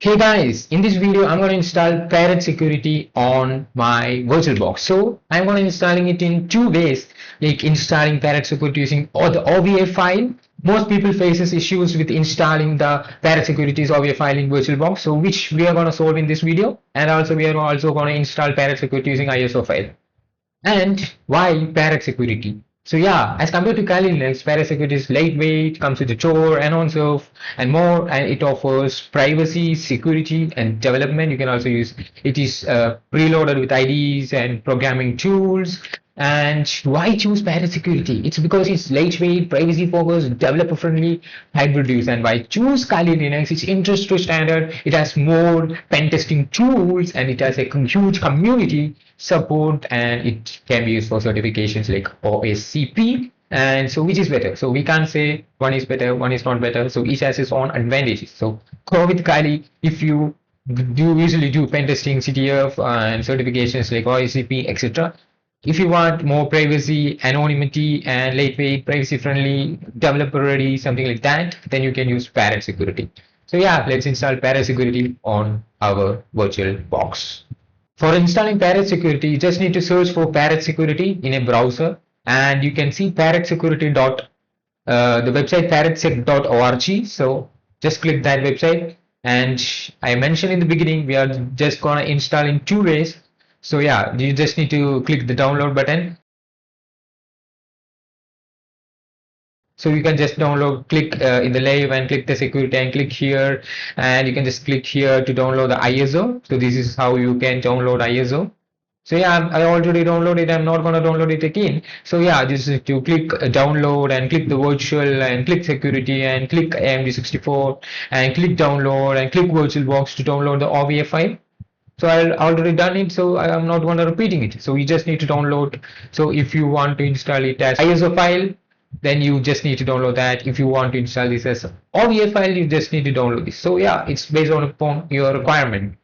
Hey guys, in this video I'm going to install Parrot security on my VirtualBox. So I'm going to installing it in two ways, like installing Parrot security using or the OVA file. Most people faces issues with installing the Parrot security's OVA file in VirtualBox, so which we are going to solve in this video, and also we are also going to install Parrot security using ISO file. And why Parrot security? So yeah, as compared to Kali Linux, Parrot security is lightweight, comes with a Tor and on serve and more, and it offers privacy, security, and development. You can also use it is preloaded with IDs and programming tools. And why choose Parrot security? It's because it's lightweight, privacy focused, developer friendly, hybrid use. And why choose Kali Linux? It's industry standard. It has more pen testing tools, and it has a huge community support, and it can be used for certifications like OSCP. And so which is better? So we can't say one is better, one is not better. So each has its own advantages. So go with Kali if you usually do pen testing, CTF, and certifications like OSCP, etc. If you want more privacy, anonymity, and lightweight, privacy friendly, developer ready, something like that, then you can use Parrot security. So yeah, let's install Parrot security on our virtual box. For installing Parrot security, you just need to search for Parrot security in a browser, and you can see Parrot security the website parrotsec.org. So just click that website, and I mentioned in the beginning we are just gonna install in two ways. So yeah, you just need to click the download button. So you can just download, click in the live and click the security and click here, and you can just click here to download the ISO. So this is how you can download ISO. So yeah, I already downloaded. I'm not gonna download it again. So yeah, just to click download and click the virtual and click security and click AMD64 and click download and click VirtualBox to download the OVA file. So I already done it, so I am not gonna repeating it. So you just need to download. So if you want to install it as ISO file, then you just need to download that. If you want to install this as OVA file, you just need to download this. So yeah, it's based on upon your requirement.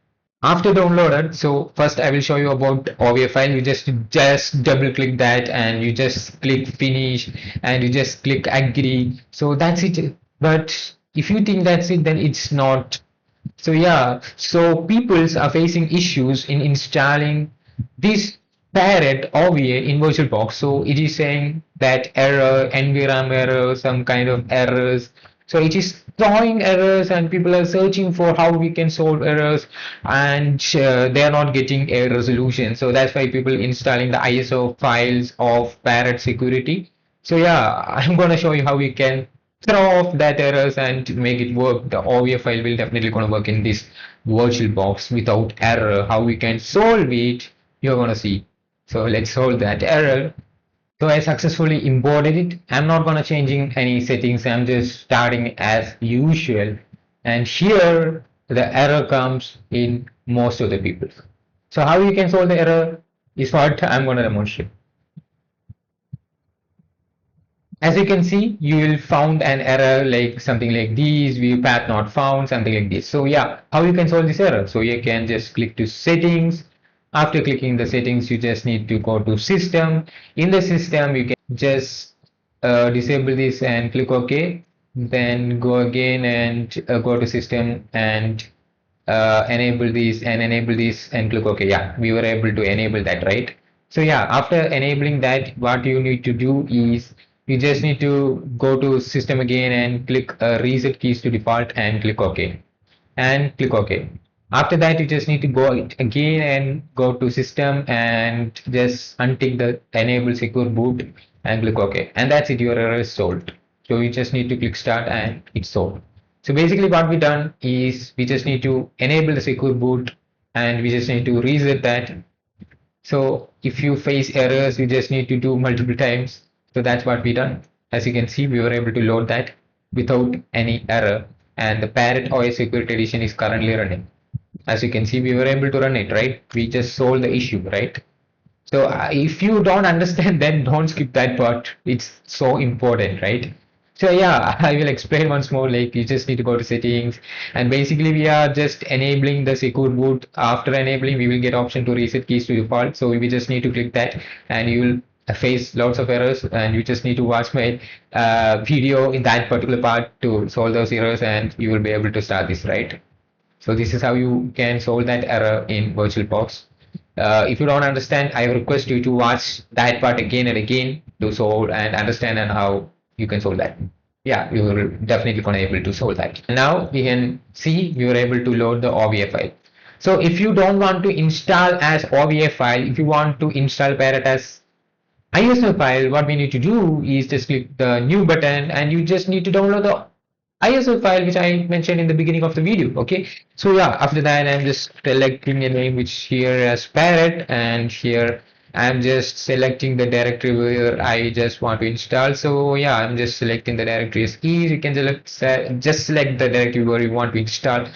After downloaded, so first I will show you about OVA file. You just double click that, and you just click finish, and you just click agree. So that's it. But if you think that's it, then it's not. So yeah, so peoples are facing issues in installing this Parrot OVA in VirtualBox. So it is saying that error, NVRAM error, some kind of errors. So it is throwing errors, and people are searching for how we can solve errors, and they are not getting a resolution. So that's why people installing the ISO files of Parrot security. So yeah, I'm gonna show you how we can throw off that errors and make it work. The OVA file will definitely gonna work in this VirtualBox without error. How we can solve it, you're gonna see. So let's solve that error. So I successfully imported it. I'm not gonna changing any settings. I'm just starting as usual. And here the error comes in most of the people. So how you can solve the error is what I'm gonna demonstrate. As you can see, you will found an error like something like this, view path not found, something like this. So yeah, how you can solve this error? So you can just click to settings. After clicking the settings, you just need to go to system. In the system, you can just disable this and click OK. Then go again and go to system and enable this and click OK. Yeah, we were able to enable that, right? So yeah, after enabling that, what you need to do is you just need to go to system again and click reset keys to default and click OK and click OK. After that, you just need to go again and go to system and just untick the enable secure boot and click OK, and that's it, your error is solved. So you just need to click start and it's solved. So basically what we done is we just need to enable the secure boot, and we just need to reset that. So if you face errors, you just need to do multiple times. So that's what we done. As you can see, we were able to load that without any error, and the Parrot OS Security Edition is currently running. As you can see, we were able to run it, right? We just solved the issue, right? So if you don't understand, then don't skip that part. It's so important, right? So yeah, I will explain once more. Like, you just need to go to settings, and basically we are just enabling the secure boot. After enabling, we will get option to reset keys to default. So we just need to click that, and you will face lots of errors, and you just need to watch my video in that particular part to solve those errors, and you will be able to start this, right? So this is how you can solve that error in VirtualBox. If you don't understand, I request you to watch that part again and again to solve and understand and how you can solve that. Yeah, you will definitely gonna able to solve that. Now we can see you are able to load the OVA file. So if you don't want to install as OVA file, if you want to install Parrot as ISO file, what we need to do is just click the new button and you just need to download the ISO file which I mentioned in the beginning of the video. Okay, so yeah, after that I'm just selecting a name which here as Parrot, and here I'm just selecting the directory where I just want to install. So yeah, I'm just selecting the directory as keys. You can just select the directory where you want to install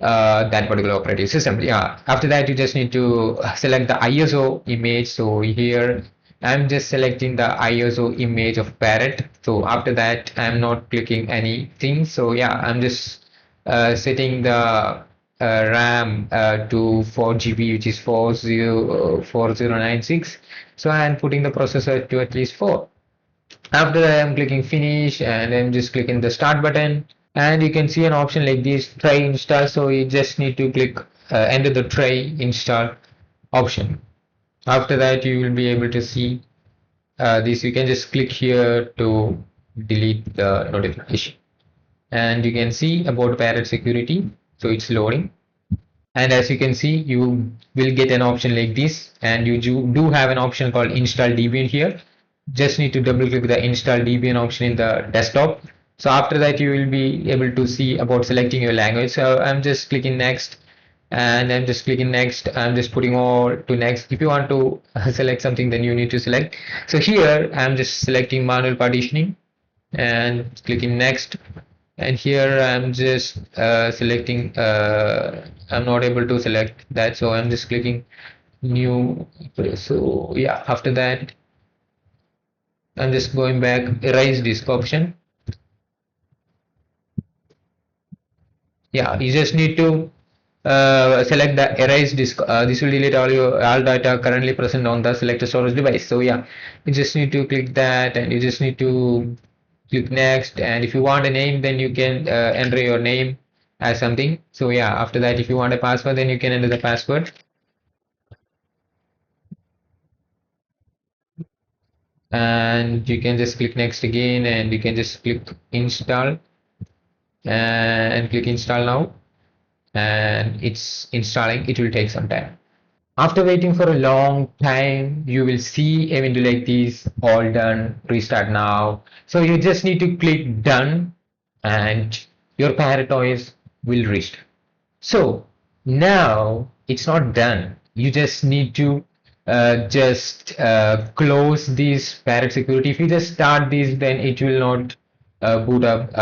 that particular operating system. Yeah, after that you just need to select the ISO image. So here I'm just selecting the ISO image of Parrot. So after that I'm not clicking anything. So yeah, I'm just setting the RAM to 4 GB, which is 4096. So I'm putting the processor to at least 4. After that I'm clicking finish and I'm just clicking the start button, and you can see an option like this, try install. So you just need to click enter the try install option. After that you will be able to see this. You can just click here to delete the notification, and you can see about Parrot security. So it's loading, and as you can see you will get an option like this, and you do have an option called install Debian here. Just need to double click the install Debian option in the desktop. So after that you will be able to see about selecting your language. So I'm just clicking next, and I'm just clicking next. I'm just putting all to next. If you want to select something, then you need to select. So here I'm just selecting manual partitioning and clicking next, and here I'm just selecting I'm not able to select that, so I'm just clicking new. So yeah, after that I'm just going back, erase disk option. Yeah, you just need to select the erase disk. This will delete all data currently present on the selected storage device. So yeah, you just need to click that, and you just need to click next. And if you want a name, then you can enter your name as something. So yeah, after that, if you want a password, then you can enter the password, and you can just click next again, and you can just click install and click install now, and it's installing. It will take some time. After waiting for a long time, you will see a window like this, all done, restart now. So you just need to click done, and your Parrot OS will restart. So now it's not done. You just need to just close this Parrot security. If you just start this, then it will not boot up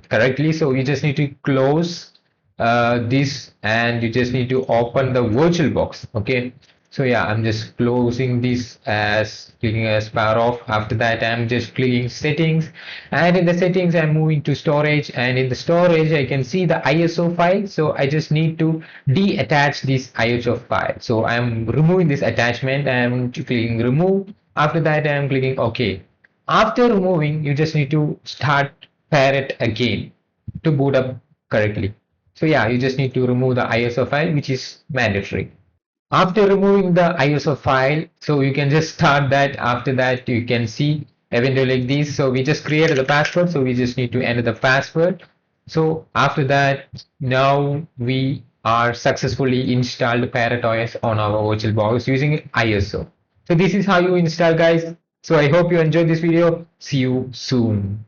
correctly. So you just need to close this, and you just need to open the VirtualBox. Okay. So yeah, I'm just closing this as clicking as power off. After that, I'm just clicking settings, and in the settings, I'm moving to storage, and in the storage, I can see the ISO file. So I just need to deattach this ISO file. So I'm removing this attachment. I'm clicking remove. After that, I'm clicking OK. After removing, you just need to start Parrot again to boot up correctly. So yeah, you just need to remove the ISO file, which is mandatory. After removing the ISO file, so you can just start that. After that, you can see a window like this. So we just created the password, so we just need to enter the password. So after that, now we are successfully installed Parrot OS on our VirtualBox using ISO. So this is how you install, guys. So I hope you enjoyed this video. See you soon.